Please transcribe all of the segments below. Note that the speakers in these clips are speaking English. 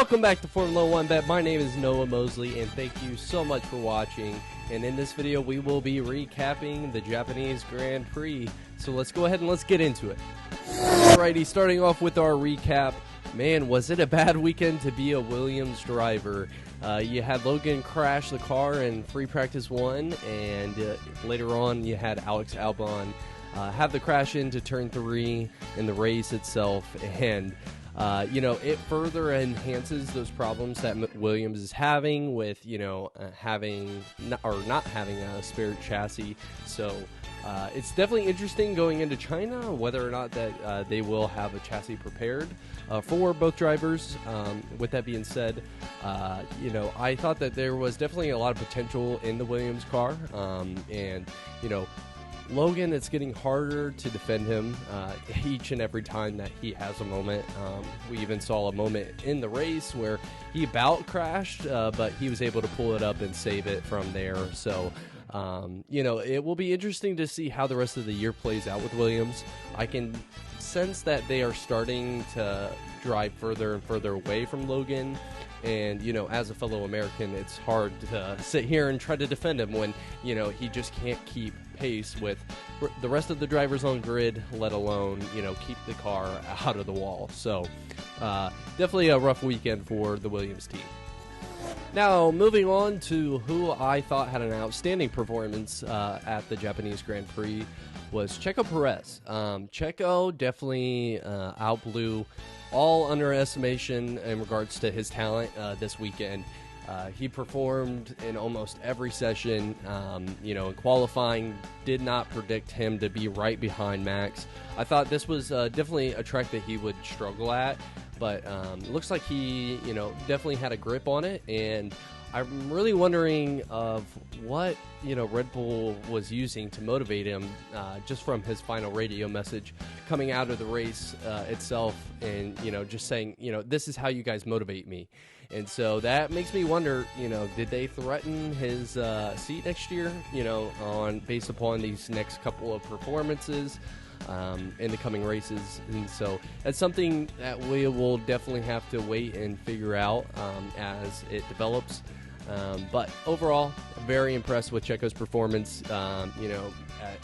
Welcome back to Formula One Bet. My name is Noah Mosley, and thank you so much for watching. And in this video, we will be recapping the Japanese Grand Prix. So let's go ahead and let's get into it. Alrighty, starting off with our recap. Man, was it a bad weekend to be a Williams driver. You had Logan crash the car in free practice 1, and later on you had Alex Albon have the crash into turn 3 in the race itself, and it further enhances those problems that Williams is having with, not having a spare chassis. So it's definitely interesting going into China whether or not that they will have a chassis prepared for both drivers. With that being said, I thought that there was definitely a lot of potential in the Williams car, and Logan, it's getting harder to defend him each and every time that he has a moment. We even saw a moment in the race where he about crashed, but he was able to pull it up and save it from there. So, it will be interesting to see how the rest of the year plays out with Williams. I can sense that they are starting to drive further and further away from Logan. And, as a fellow American, it's hard to sit here and try to defend him when, he just can't keep pace with the rest of the drivers on grid, let alone, keep the car out of the wall. So, definitely a rough weekend for the Williams team. Now, moving on to who I thought had an outstanding performance at the Japanese Grand Prix was Checo Perez. Checo definitely outblew all underestimation in regards to his talent this weekend. He performed in almost every session. In qualifying, did not predict him to be right behind Max. I thought this was definitely a track that he would struggle at, but it looks like he, definitely had a grip on it, and I'm really wondering of what, Red Bull was using to motivate him, just from his final radio message coming out of the race itself, and, just saying, this is how you guys motivate me. And so that makes me wonder, did they threaten his seat next year, based upon these next couple of performances in the coming races? And so that's something that we will definitely have to wait and figure out as it develops. But overall, very impressed with Checo's performance,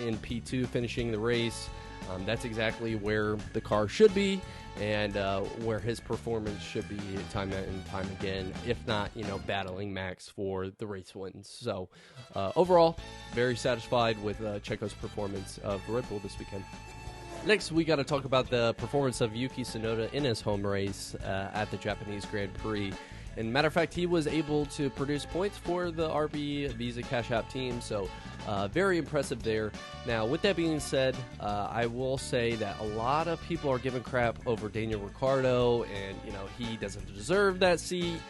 in P2 finishing the race. That's exactly where the car should be, and where his performance should be time and time again, if not, battling Max for the race wins. So overall, very satisfied with Checo's performance of Red Bull this weekend. Next, we got to talk about the performance of Yuki Tsunoda in his home race at the Japanese Grand Prix. And matter of fact, he was able to produce points for the RB Visa Cash App team, so very impressive there. Now, with that being said, I will say that a lot of people are giving crap over Daniel Ricciardo, and he doesn't deserve that seat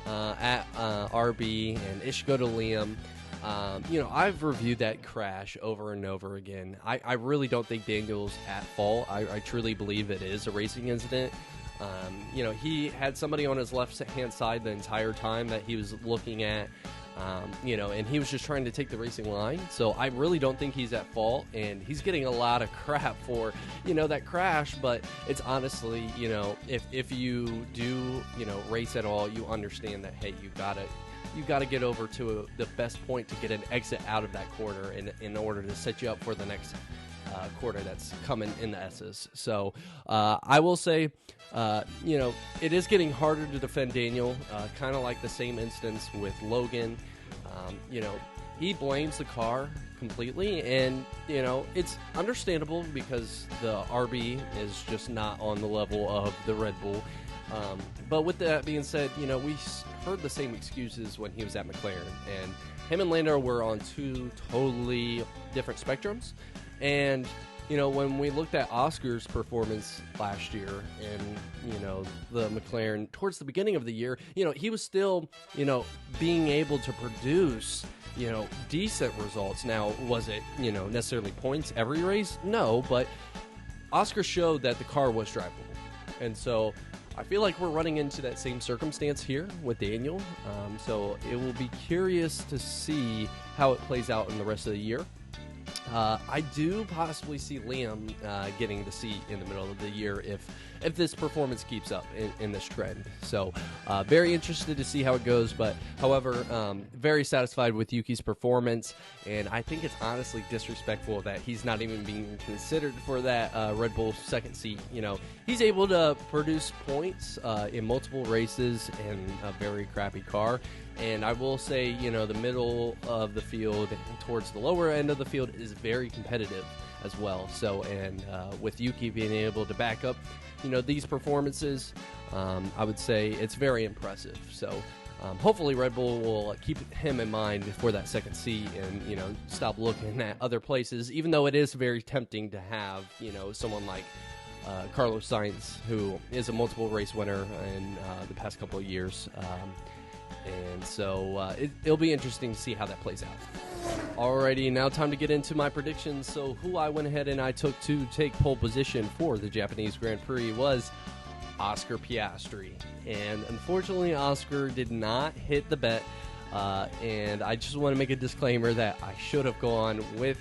at RB, and it should go to Liam. I've reviewed that crash over and over again. I really don't think Daniel's at fault. I truly believe it is a racing incident. He had somebody on his left-hand side the entire time that he was looking at, and he was just trying to take the racing line. So I really don't think he's at fault, and he's getting a lot of crap for, that crash. But it's honestly, if you do, race at all, you understand that, hey, you gotta get over to the best point to get an exit out of that corner in order to set you up for the next quarter that's coming in the S's. So I will say, it is getting harder to defend Daniel, kind of like the same instance with Logan. He blames the car completely, and, it's understandable because the RB is just not on the level of the Red Bull. But with that being said, we heard the same excuses when he was at McLaren, and him and Lando were on two totally different spectrums. And, when we looked at Oscar's performance last year and, the McLaren towards the beginning of the year, he was still, being able to produce, decent results. Now, was it, necessarily points every race? No, but Oscar showed that the car was drivable. And so I feel like we're running into that same circumstance here with Daniel. So it will be curious to see how it plays out in the rest of the year. I do possibly see Liam getting the seat in the middle of the year if this performance keeps up in this trend. So very interested to see how it goes, but however, very satisfied with Yuki's performance, and I think it's honestly disrespectful that he's not even being considered for that Red Bull second seat. You know, he's able to produce points in multiple races in a very crappy car. And I will say, you know, the middle of the field towards the lower end of the field is very competitive as well. So, and with Yuki being able to back up, you know, these performances, I would say it's very impressive. So, hopefully Red Bull will keep him in mind for that second seat and, you know, stop looking at other places, even though it is very tempting to have, you know, someone like Carlos Sainz, who is a multiple race winner in the past couple of years. And so it'll be interesting to see how that plays out. Alrighty, now time to get into my predictions. So who I went ahead and I took to take pole position for the Japanese Grand Prix was Oscar Piastri. And unfortunately, Oscar did not hit the bet. And I just want to make a disclaimer that I should have gone with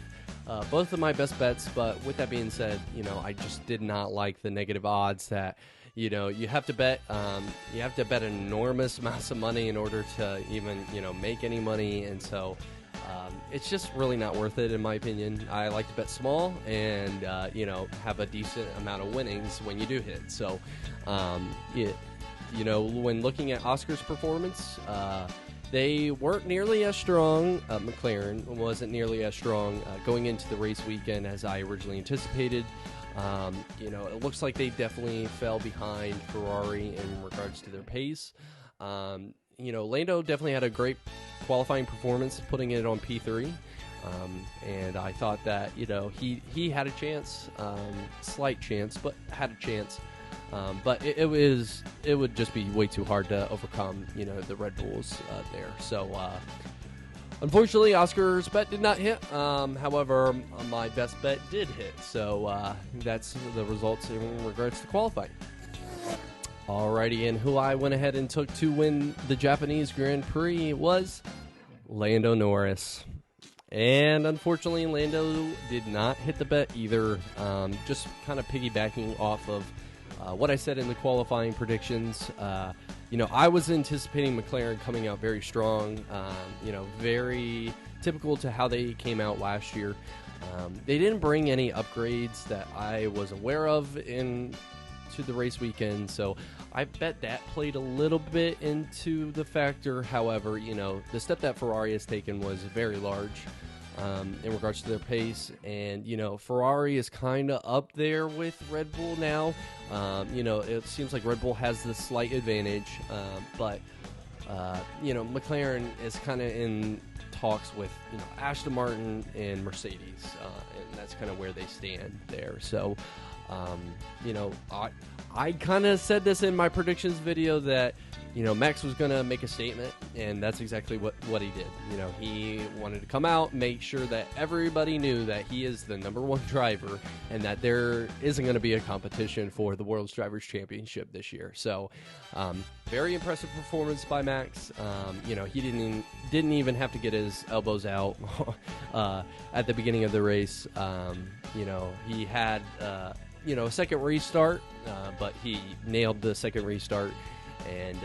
both of my best bets. But with that being said, you know, I just did not like the negative odds that, you know, you have to bet an enormous amounts of money in order to even, you know, make any money. And so it's just really not worth it, in my opinion. I like to bet small and, you know, have a decent amount of winnings when you do hit. So, you know, when looking at Oscar's performance, they weren't nearly as strong. McLaren wasn't nearly as strong going into the race weekend as I originally anticipated. You know, it looks like they definitely fell behind Ferrari in regards to their pace. You know, Lando definitely had a great qualifying performance, putting it on P3. And I thought that, you know, he had a chance, slight chance, but had a chance. But it would just be way too hard to overcome, you know, the Red Bulls there. So, unfortunately, Oscar's bet did not hit. However, my best bet did hit. So that's the results in regards to qualifying. Alrighty, and who I went ahead and took to win the Japanese Grand Prix was Lando Norris. And unfortunately, Lando did not hit the bet either. Just kind of piggybacking off of what I said in the qualifying predictions. You know, I was anticipating McLaren coming out very strong, you know, very typical to how they came out last year. They didn't bring any upgrades that I was aware of into the race weekend, so I bet that played a little bit into the factor. However, you know, the step that Ferrari has taken was very large in regards to their pace, and, you know, Ferrari is kind of up there with Red Bull now. You know, it seems like Red Bull has this slight advantage, but you know, McLaren is kind of in talks with, you know, Aston Martin and Mercedes, and that's kind of where they stand there. So, you know, I kind of said this in my predictions video that, you know, Max was going to make a statement, and that's exactly what he did. You know, he wanted to come out, make sure that everybody knew that he is the #1 driver and that there isn't going to be a competition for the World's Drivers' Championship this year. So, very impressive performance by Max. You know, he didn't even have to get his elbows out at the beginning of the race. You know, he had, you know, a second restart, but he nailed the second restart and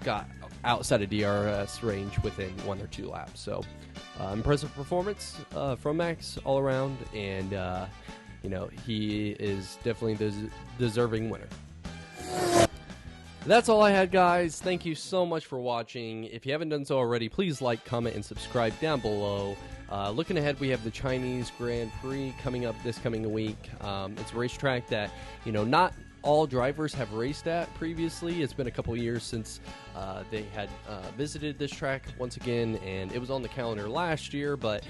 got outside of DRS range within 1 or 2 laps. So, impressive performance from Max all around, and you know, he is definitely the deserving winner. That's all I had, guys. Thank you so much for watching. If you haven't done so already, please like, comment, and subscribe down below. Looking ahead, we have the Chinese Grand Prix coming up this coming week. It's a racetrack that, you know, not all drivers have raced at previously. It's been a couple years since they had visited this track once again, and it was on the calendar last year, but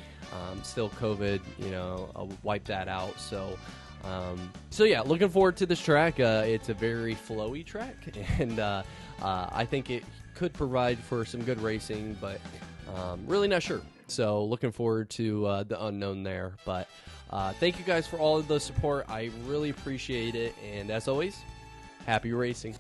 still COVID, you know, wiped that out. So yeah, looking forward to this track. It's a very flowy track, and I think it could provide for some good racing, but really not sure. So looking forward to the unknown there. But thank you guys for all of the support. I really appreciate it. And as always, happy racing.